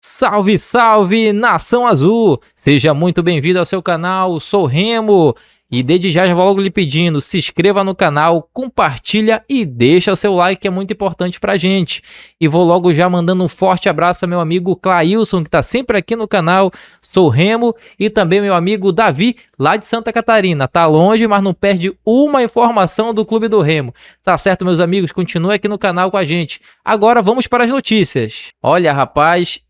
Salve, salve, Nação Azul! Seja muito bem-vindo ao seu canal, sou Remo. E desde já vou logo lhe pedindo, se inscreva no canal, compartilha e deixa o seu like, que é muito importante pra gente. E vou logo já mandando um forte abraço ao meu amigo Clailson, que tá sempre aqui no canal, sou Remo. E também meu amigo Davi, lá de Santa Catarina. Tá longe, mas não perde uma informação do Clube do Remo. Tá certo, meus amigos? Continue aqui no canal com a gente. Agora vamos para as notícias. Olha, rapaz,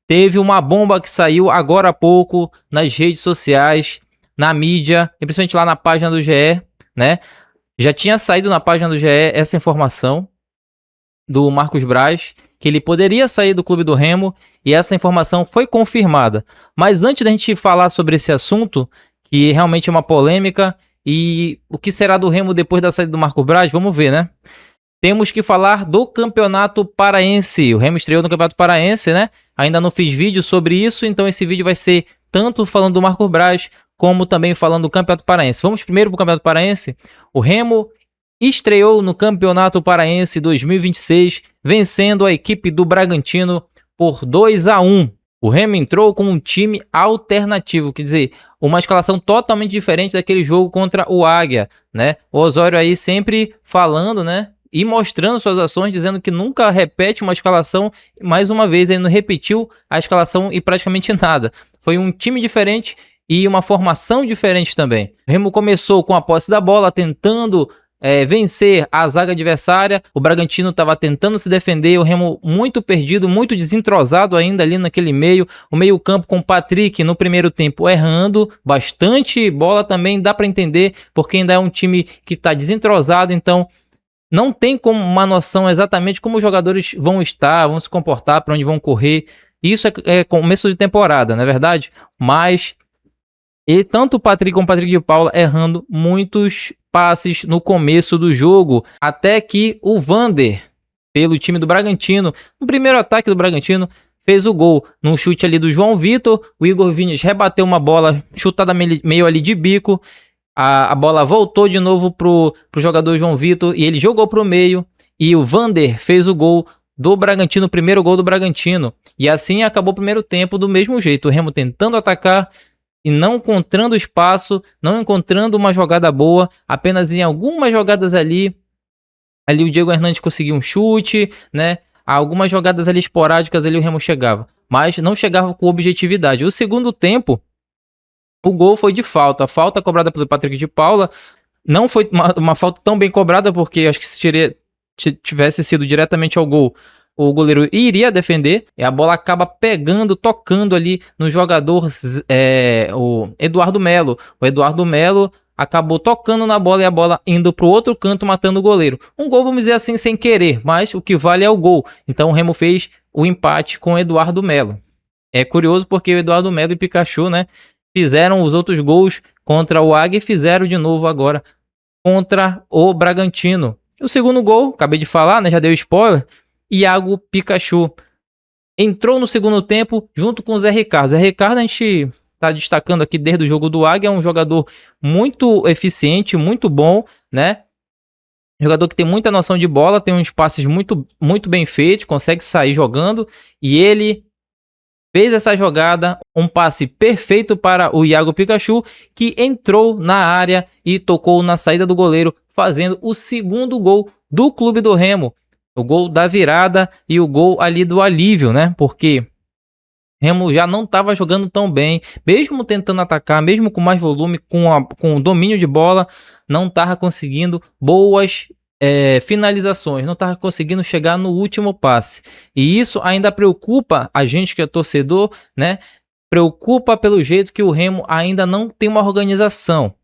teve uma bomba que saiu agora há pouco nas redes sociais, na mídia, e principalmente lá na página do GE, né? Já tinha saído na página do GE essa informação do Marcos Braz, que ele poderia sair do Clube do Remo, e essa informação foi confirmada. Mas antes da gente falar sobre esse assunto, que realmente é uma polêmica, e o que será do Remo depois da saída do Marcos Braz, vamos ver, né? Temos que falar do Campeonato Paraense. O Remo estreou no Campeonato Paraense, né? Ainda não fiz vídeo sobre isso, então esse vídeo vai ser tanto falando do Marcos Braz, como também falando do Campeonato Paraense. Vamos primeiro para o Campeonato Paraense. O Remo estreou no Campeonato Paraense 2026, vencendo a equipe do Bragantino por 2-1. O Remo entrou com um time alternativo, quer dizer, uma escalação totalmente diferente daquele jogo contra o Águia, né? O Osório aí sempre falando, né? E mostrando suas ações, dizendo que nunca repete uma escalação. Mais uma vez, ele não repetiu a escalação e praticamente nada. Foi um time diferente e uma formação diferente também. O Remo começou com a posse da bola, tentando vencer a zaga adversária. O Bragantino estava tentando se defender. O Remo muito perdido, muito desentrosado ainda ali naquele meio. O meio campo com o Patrick no primeiro tempo errando. Bastante bola também, dá para entender, porque ainda é um time que está desentrosado, então não tem como uma noção exatamente como os jogadores vão estar, vão se comportar, para onde vão correr. Isso é começo de temporada, não é verdade? Mas e tanto o Patrick como o Patrick de Paula errando muitos passes no começo do jogo, até que o Vander, pelo time do Bragantino, no primeiro ataque do Bragantino, fez o gol. Num chute ali do João Vitor, o Igor Vinícius rebateu uma bola chutada meio ali de bico. A bola voltou de novo pro jogador João Vitor e ele jogou pro meio. E o Vander fez o gol do Bragantino, o primeiro gol do Bragantino. E assim acabou o primeiro tempo do mesmo jeito. O Remo tentando atacar e não encontrando espaço, não encontrando uma jogada boa. Apenas em algumas jogadas ali o Diego Hernandes conseguiu um chute, né? Algumas jogadas ali esporádicas ali o Remo chegava. Mas não chegava com objetividade. O segundo tempo, o gol foi de falta. A falta cobrada pelo Patrick de Paula não foi uma falta tão bem cobrada, porque acho que se tivesse sido diretamente ao gol, o goleiro iria defender. E a bola acaba pegando, tocando ali no jogador, o Eduardo Melo. O Eduardo Melo acabou tocando na bola e a bola indo para o outro canto, matando o goleiro. Um gol, vamos dizer assim, sem querer, mas o que vale é o gol. Então o Remo fez o empate com o Eduardo Melo. É curioso porque o Eduardo Melo e Pikachu, né, fizeram os outros gols contra o Águia e fizeram de novo agora contra o Bragantino. O segundo gol, acabei de falar, né, já deu spoiler, Iago Pikachu entrou no segundo tempo junto com o Zé Ricardo. Zé Ricardo a gente está destacando aqui desde o jogo do Águia, é um jogador muito eficiente, muito bom, né? Jogador que tem muita noção de bola, tem uns passes muito, muito bem feitos, consegue sair jogando, e ele fez essa jogada, um passe perfeito para o Iago Pikachu, que entrou na área e tocou na saída do goleiro, fazendo o segundo gol do Clube do Remo. O gol da virada e o gol ali do alívio, né? Porque Remo já não estava jogando tão bem, mesmo tentando atacar, mesmo com mais volume, com o domínio de bola, não estava conseguindo boas finalizações, não estava conseguindo chegar no último passe. E isso ainda preocupa a gente que é torcedor, né? Preocupa pelo jeito que o Remo ainda não tem uma organização.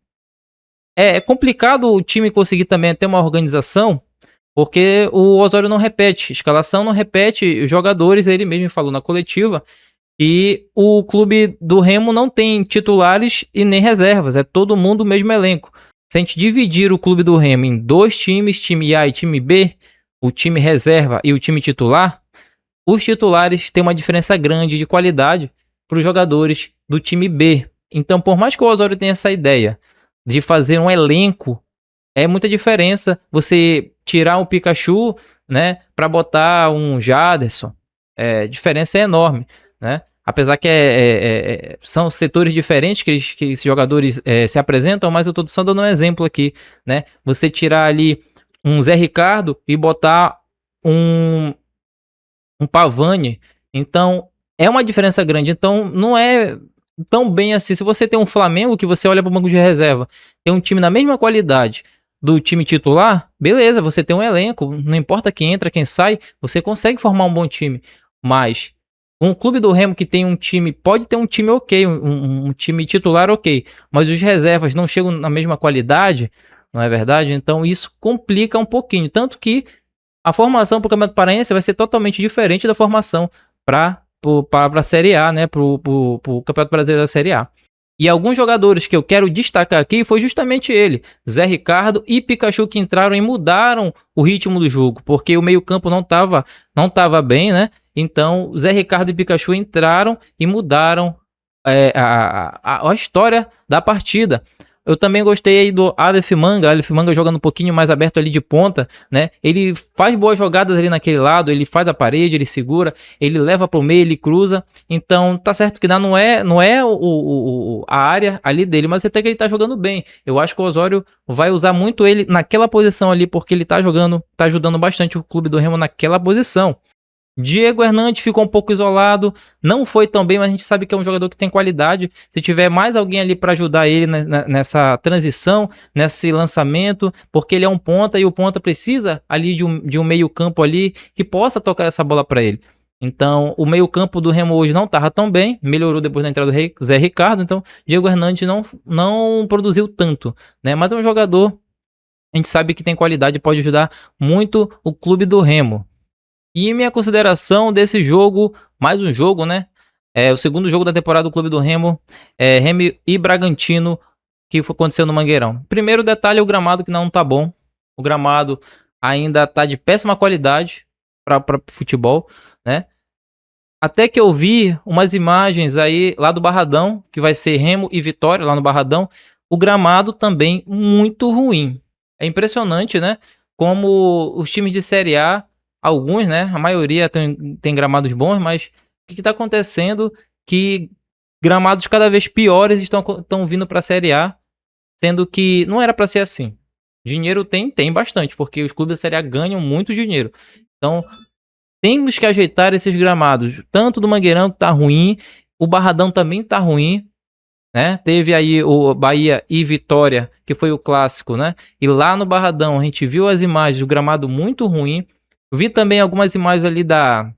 É complicado o time conseguir também ter uma organização, porque o Osório não repete, escalação não repete, os jogadores, ele mesmo falou na coletiva, e o clube do Remo não tem titulares e nem reservas, é todo mundo o mesmo elenco. Se a gente dividir o clube do Remo em dois times, time A e time B, o time reserva e o time titular, os titulares têm uma diferença grande de qualidade para os jogadores do time B. Então, por mais que o Osório tenha essa ideia de fazer um elenco, é muita diferença você tirar um Pikachu, né, para botar um Jaderson. A diferença é enorme, né? Apesar que são setores diferentes que esses jogadores se apresentam, mas eu estou só dando um exemplo aqui, né? Você tirar ali um Zé Ricardo e botar um Pavani, então é uma diferença grande. Então não é tão bem assim. Se você tem um Flamengo que você olha para o banco de reserva, tem um time na mesma qualidade do time titular, beleza, você tem um elenco, não importa quem entra, quem sai, você consegue formar um bom time. Mas um clube do Remo que tem um time, pode ter um time ok, um time titular ok, mas os reservas não chegam na mesma qualidade, não é verdade? Então isso complica um pouquinho, tanto que a formação para o Campeonato Paraense vai ser totalmente diferente da formação para a Série A, né? Para o Campeonato Brasileiro da Série A. E alguns jogadores que eu quero destacar aqui foi justamente ele, Zé Ricardo e Pikachu, que entraram e mudaram o ritmo do jogo, porque o meio-campo não tava bem, né? Então, Zé Ricardo e Pikachu entraram e mudaram a história da partida. Eu também gostei aí do Aleph Manga jogando um pouquinho mais aberto ali de ponta, né? Ele faz boas jogadas ali naquele lado, ele faz a parede, ele segura, ele leva pro meio, ele cruza. Então, tá certo que não é a área ali dele, mas até que ele tá jogando bem. Eu acho que o Osório vai usar muito ele naquela posição ali, porque ele tá ajudando bastante o clube do Remo naquela posição. Diego Hernandes ficou um pouco isolado, não foi tão bem, mas a gente sabe que é um jogador que tem qualidade. Se tiver mais alguém ali para ajudar ele nessa transição, nesse lançamento, porque ele é um ponta e o ponta precisa ali de um meio campo ali que possa tocar essa bola para ele. Então, o meio campo do Remo hoje não estava tão bem, melhorou depois da entrada do Zé Ricardo, então Diego Hernandes não produziu tanto, né? Mas é um jogador, a gente sabe que tem qualidade e pode ajudar muito o clube do Remo. E minha consideração desse jogo, mais um jogo, né? É o segundo jogo da temporada do Clube do Remo, Remo e Bragantino, que aconteceu no Mangueirão. Primeiro detalhe é o gramado, que não tá bom. O gramado ainda tá de péssima qualidade para futebol, né? Até que eu vi umas imagens aí lá do Barradão, que vai ser Remo e Vitória lá no Barradão. O gramado também muito ruim. É impressionante, né? Como os times de Série A, alguns, né? A maioria tem gramados bons, mas o que está acontecendo? Que gramados cada vez piores estão vindo para a Série A, sendo que não era para ser assim. Dinheiro tem bastante, porque os clubes da Série A ganham muito dinheiro. Então, temos que ajeitar esses gramados, tanto do Mangueirão que tá ruim, o Barradão também tá ruim, né? Teve aí o Bahia e Vitória, que foi o clássico, né? E lá no Barradão a gente viu as imagens do gramado muito ruim. Vi também algumas imagens ali da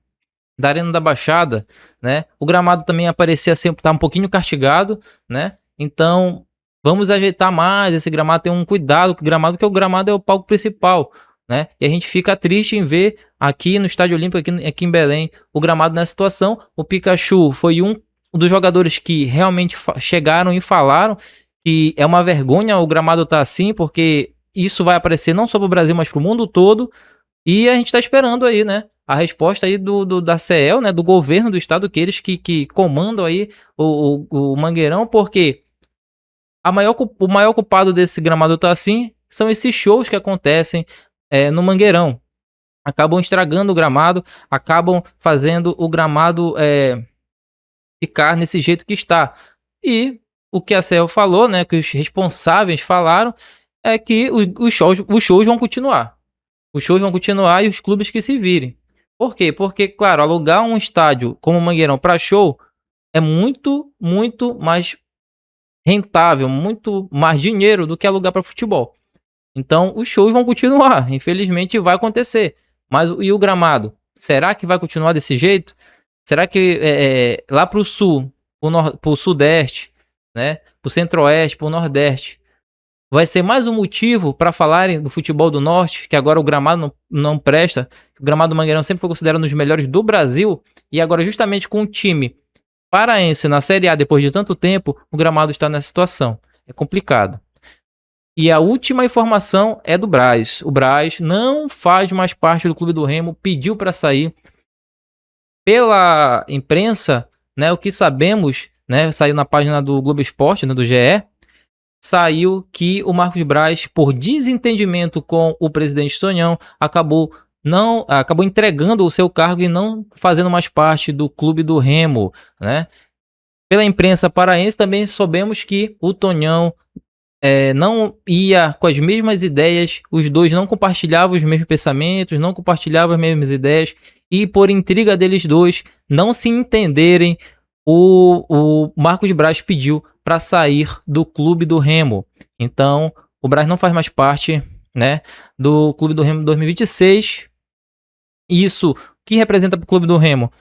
Arena da Baixada, né? O gramado também aparecia sempre, tá um pouquinho castigado, né? Então, vamos ajeitar mais esse gramado, ter um cuidado com o gramado, porque o gramado é o palco principal, né? E a gente fica triste em ver aqui no Estádio Olímpico, aqui em Belém, o gramado nessa situação. O Pikachu foi um dos jogadores que realmente chegaram e falaram que é uma vergonha o gramado tá assim, porque isso vai aparecer não só pro Brasil, mas pro mundo todo. E a gente tá esperando aí, né? A resposta aí da CEL, né? Do governo do estado, que eles que comandam aí o Mangueirão, porque o maior culpado desse gramado tá assim são esses shows que acontecem no Mangueirão. Acabam estragando o gramado, acabam fazendo o gramado ficar nesse jeito que está. E o que a CEL falou, né? Que os responsáveis falaram é que os shows vão continuar. Os shows vão continuar e os clubes que se virem. Por quê? Porque, claro, alugar um estádio como o Mangueirão para show é muito, muito mais rentável, muito mais dinheiro do que alugar para futebol. Então, os shows vão continuar. Infelizmente, vai acontecer. Mas e o gramado? Será que vai continuar desse jeito? Será que lá para o sul, para o sudeste, né? Para o centro-oeste, para o nordeste, vai ser mais um motivo para falarem do futebol do norte, que agora o gramado não presta. O gramado do Mangueirão sempre foi considerado um dos melhores do Brasil. E agora, justamente com o time paraense na Série A, depois de tanto tempo, o gramado está nessa situação. É complicado. E a última informação é do Braz. O Braz não faz mais parte do Clube do Remo, pediu para sair. Pela imprensa, né, o que sabemos, né, saiu na página do Globo Esporte, né, do GE, saiu que o Marcos Braz, por desentendimento com o presidente Tonhão, acabou entregando o seu cargo e não fazendo mais parte do clube do Remo, né? Pela imprensa paraense também soubemos que o Tonhão não ia com as mesmas ideias, os dois não compartilhavam os mesmos pensamentos, não compartilhavam as mesmas ideias, e por intriga deles dois não se entenderem, o Marcos Braz pediu para sair do clube do Remo. Então, o Braz não faz mais parte, né, do clube do Remo 2026. Isso, o que representa para o clube do Remo?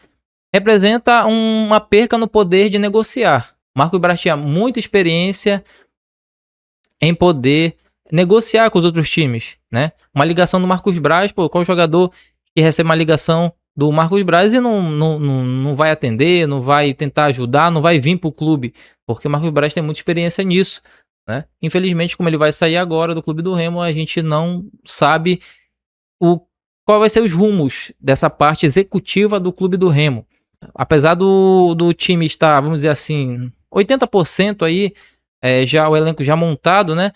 Representa uma perca no poder de negociar. Marcos Braz tinha muita experiência em poder negociar com os outros times, né? Uma ligação do Marcos Braz, pô, qual jogador que recebe uma ligação do Marcos Braz e não vai atender, não vai tentar ajudar, não vai vir pro clube, porque o Marcos Braz tem muita experiência nisso, né? Infelizmente, como ele vai sair agora do clube do Remo, a gente não sabe qual vai ser os rumos dessa parte executiva do clube do Remo. Apesar do time estar, vamos dizer assim, 80% aí, já o elenco já montado, né?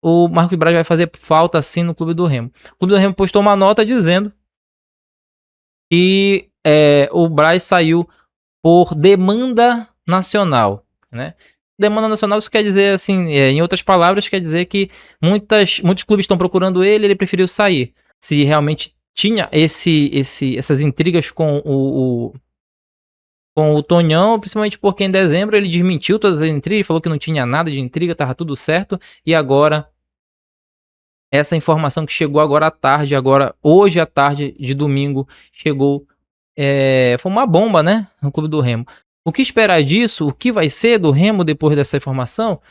O Marcos Braz vai fazer falta assim no clube do Remo. O clube do Remo postou uma nota dizendo que o Braz saiu por demanda nacional, né? Demanda nacional, isso quer dizer assim, em outras palavras, quer dizer que muitos clubes estão procurando ele preferiu sair. Se realmente tinha essas intrigas com o Tonhão, principalmente porque em dezembro ele desmentiu todas as intrigas, falou que não tinha nada de intriga, tava tudo certo, e agora essa informação que chegou agora à tarde, hoje à tarde de domingo, chegou, foi uma bomba, né, no clube do Remo. O que esperar disso? O que vai ser do Remo depois dessa informação?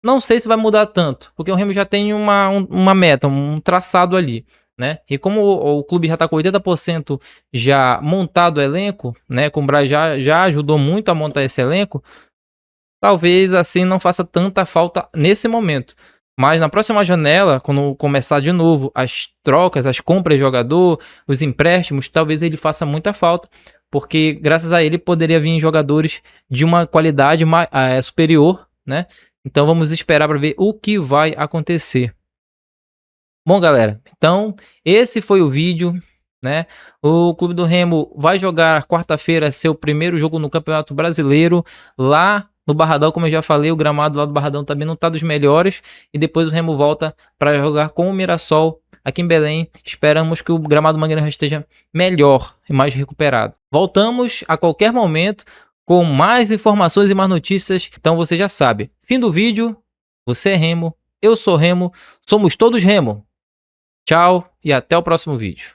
Não sei se vai mudar tanto, porque o Remo já tem uma meta, um traçado ali, né? E como o clube já está com 80% já montado o elenco, né? Como o Braz já ajudou muito a montar esse elenco, talvez assim não faça tanta falta nesse momento. Mas na próxima janela, quando começar de novo as trocas, as compras de jogador, os empréstimos, talvez ele faça muita falta, porque graças a ele poderia vir jogadores de uma qualidade superior, né? Então vamos esperar para ver o que vai acontecer. Bom, galera, então esse foi o vídeo, né? O Clube do Remo vai jogar quarta-feira seu primeiro jogo no Campeonato Brasileiro lá no Barradão, como eu já falei, o gramado lá do Barradão também não tá dos melhores, e depois o Remo volta para jogar com o Mirassol aqui em Belém. Esperamos que o gramado Mangueirão esteja melhor e mais recuperado. Voltamos a qualquer momento com mais informações e mais notícias, então você já sabe. Fim do vídeo, você é Remo, eu sou Remo, somos todos Remo. Tchau e até o próximo vídeo.